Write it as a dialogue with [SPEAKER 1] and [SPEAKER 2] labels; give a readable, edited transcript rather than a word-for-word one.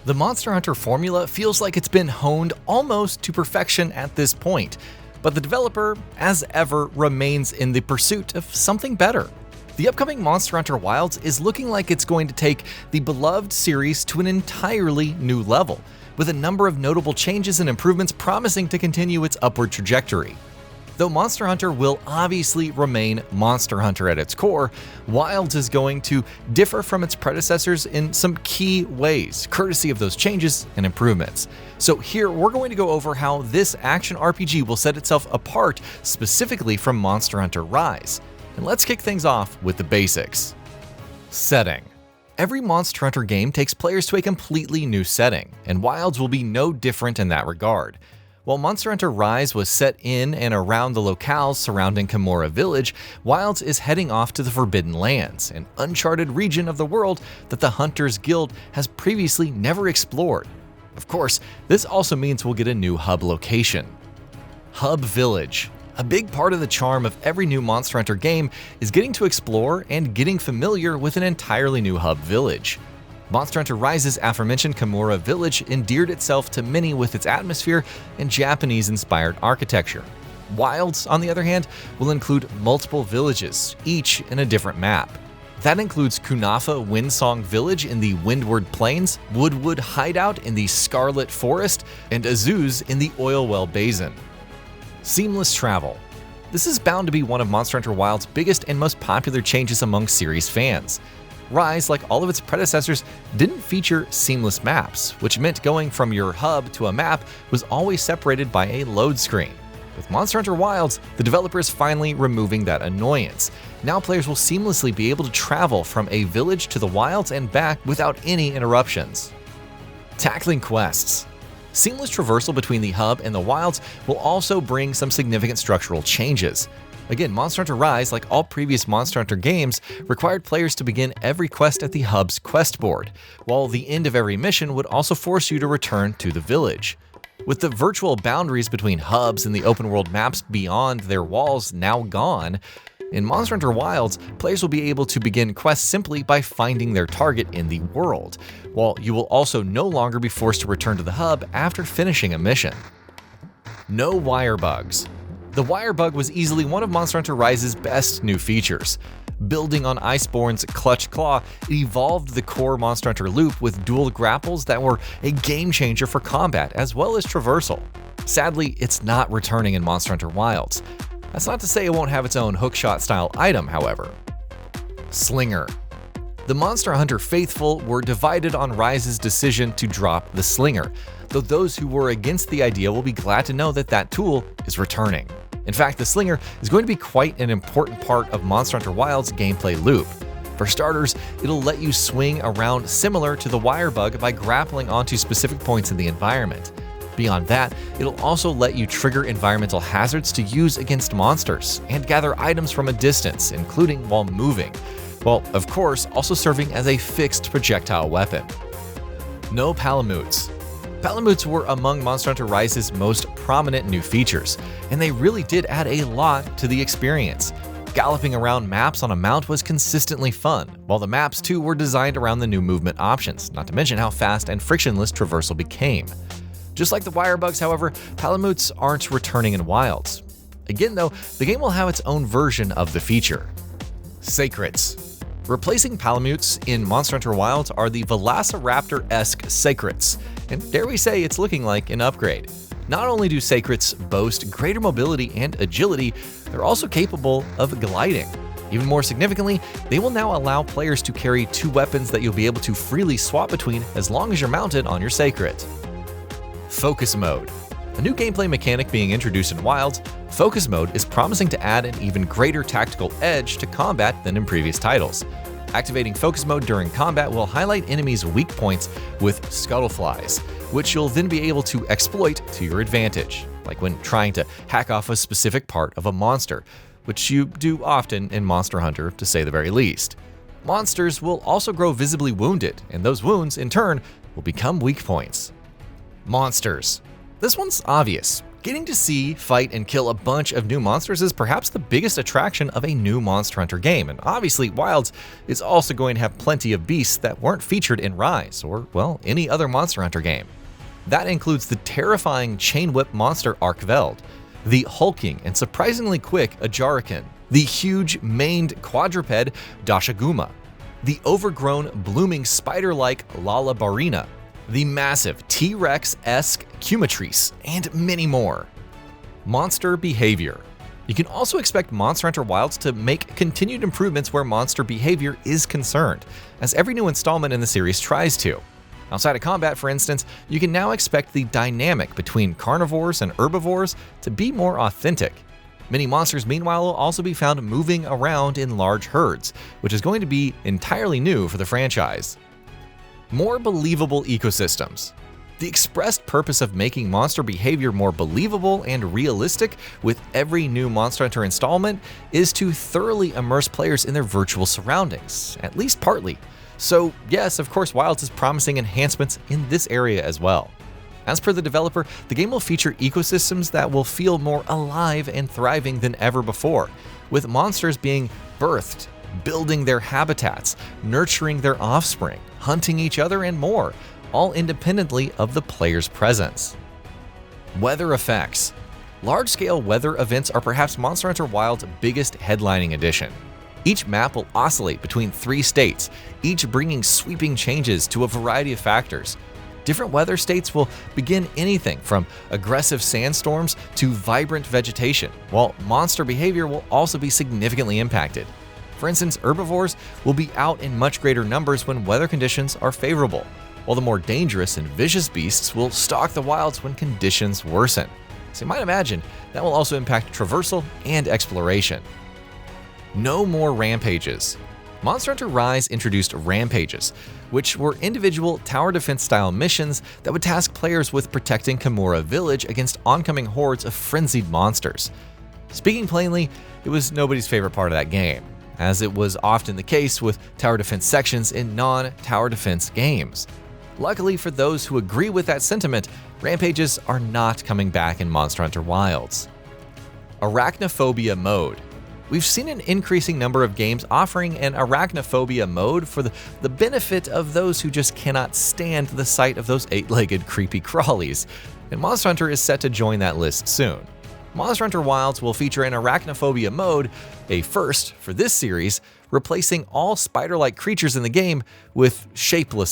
[SPEAKER 1] The Monster Hunter formula feels like it's been honed almost to perfection at this point, but the developer, as ever, remains in the pursuit of something better. The upcoming Monster Hunter Wilds is looking like it's going to take the beloved series to an entirely new level, with a number of notable changes and improvements promising to continue its upward trajectory. Though Monster Hunter will obviously remain Monster Hunter at its core, Wilds is going to differ from its predecessors in some key ways, courtesy of those changes and improvements. So here we're going to go over how this action RPG will set itself apart specifically from Monster Hunter Rise. And let's kick things off with the basics. Setting. Every Monster Hunter game takes players to a completely new setting, and Wilds will be no different in that regard. While Monster Hunter Rise was set in and around the locales surrounding Gamorra Village, Wilds is heading off to the Forbidden Lands, an uncharted region of the world that the Hunters Guild has previously never explored. Of course, this also means we'll get a new hub location. Hub Village. A big part of the charm of every new Monster Hunter game is getting to explore and getting familiar with an entirely new hub village. Monster Hunter Rise's aforementioned Gamorra Village endeared itself to many with its atmosphere and Japanese-inspired architecture. Wilds, on the other hand, will include multiple villages, each in a different map. That includes Kunafa Windsong Village in the Windward Plains, Woodwood Hideout in the Scarlet Forest, and Azuz in the Oilwell Basin. Seamless travel. This is bound to be one of Monster Hunter Wilds' biggest and most popular changes among series fans. Rise, like all of its predecessors, didn't feature seamless maps, which meant going from your hub to a map was always separated by a load screen. With Monster Hunter Wilds, the developer is finally removing that annoyance. Now players will seamlessly be able to travel from a village to the wilds and back without any interruptions. Tackling quests. Seamless traversal between the hub and the wilds will also bring some significant structural changes. Again, Monster Hunter Rise, like all previous Monster Hunter games, required players to begin every quest at the hub's quest board, while the end of every mission would also force you to return to the village. With the virtual boundaries between hubs and the open world maps beyond their walls now gone, in Monster Hunter Wilds, players will be able to begin quests simply by finding their target in the world, while you will also no longer be forced to return to the hub after finishing a mission. No wire bugs. The wire bug was easily one of Monster Hunter Rise's best new features. Building on Iceborne's Clutch Claw, it evolved the core Monster Hunter loop with dual grapples that were a game changer for combat as well as traversal. Sadly, it's not returning in Monster Hunter Wilds. That's not to say it won't have its own hookshot style item, however. Slinger. The Monster Hunter faithful were divided on Rise's decision to drop the Slinger, though those who were against the idea will be glad to know that that tool is returning. In fact, the Slinger is going to be quite an important part of Monster Hunter Wilds' gameplay loop. For starters, it'll let you swing around similar to the wire bug by grappling onto specific points in the environment. Beyond that, it'll also let you trigger environmental hazards to use against monsters and gather items from a distance, including while moving, while of course also serving as a fixed projectile weapon. No Palamutes. Palamutes were among Monster Hunter Rise's most prominent new features, and they really did add a lot to the experience. Galloping around maps on a mount was consistently fun, while the maps too were designed around the new movement options, not to mention how fast and frictionless traversal became. Just like the wire bugs, however, Palamutes aren't returning in Wilds. Again though, the game will have its own version of the feature. Sacrets. Replacing Palamutes in Monster Hunter Wilds are the Velociraptor-esque Sacrets, and dare we say it's looking like an upgrade. Not only do Sacrets boast greater mobility and agility, they're also capable of gliding. Even more significantly, they will now allow players to carry two weapons that you'll be able to freely swap between as long as you're mounted on your Sacred. Focus Mode. A new gameplay mechanic being introduced in Wilds, Focus Mode is promising to add an even greater tactical edge to combat than in previous titles. Activating Focus Mode during combat will highlight enemies' weak points with scuttleflies, which you'll then be able to exploit to your advantage, like when trying to hack off a specific part of a monster, which you do often in Monster Hunter to say the very least. Monsters will also grow visibly wounded, and those wounds, in turn, will become weak points. Monsters. This one's obvious. Getting to see, fight, and kill a bunch of new monsters is perhaps the biggest attraction of a new Monster Hunter game, and obviously Wilds is also going to have plenty of beasts that weren't featured in Rise, or, well, any other Monster Hunter game. That includes the terrifying chain whip monster Arkveld, the hulking and surprisingly quick Ajarakan, the huge maned quadruped Dashaguma, the overgrown blooming spider-like Lalabarina, the massive T-Rex-esque Cumatrice, and many more. Monster behavior. You can also expect Monster Hunter Wilds to make continued improvements where monster behavior is concerned, as every new installment in the series tries to. Outside of combat, for instance, you can now expect the dynamic between carnivores and herbivores to be more authentic. Many monsters, meanwhile, will also be found moving around in large herds, which is going to be entirely new for the franchise. More believable ecosystems. The expressed purpose of making monster behavior more believable and realistic with every new Monster Hunter installment is to thoroughly immerse players in their virtual surroundings, at least partly. So yes, of course, Wilds is promising enhancements in this area as well. As per the developer, the game will feature ecosystems that will feel more alive and thriving than ever before, with monsters being birthed, building their habitats, nurturing their offspring, hunting each other, and more, all independently of the player's presence. Weather effects. Large-scale weather events are perhaps Monster Hunter Wilds' biggest headlining addition. Each map will oscillate between 3 states, each bringing sweeping changes to a variety of factors. Different weather states will begin anything from aggressive sandstorms to vibrant vegetation, while monster behavior will also be significantly impacted. For instance, herbivores will be out in much greater numbers when weather conditions are favorable, while the more dangerous and vicious beasts will stalk the wilds when conditions worsen. So you might imagine that will also impact traversal and exploration. No more rampages. Monster Hunter Rise introduced rampages, which were individual tower defense style missions that would task players with protecting Kimura Village against oncoming hordes of frenzied monsters. Speaking plainly, it was nobody's favorite part of that game, as it was often the case with tower defense sections in non-tower defense games. Luckily for those who agree with that sentiment, rampages are not coming back in Monster Hunter Wilds. Arachnophobia mode. We've seen an increasing number of games offering an arachnophobia mode for the benefit of those who just cannot stand the sight of those 8-legged creepy crawlies, and Monster Hunter is set to join that list soon. Monster Hunter Wilds will feature an arachnophobia mode, a first for this series, replacing all spider-like creatures in the game with shapeless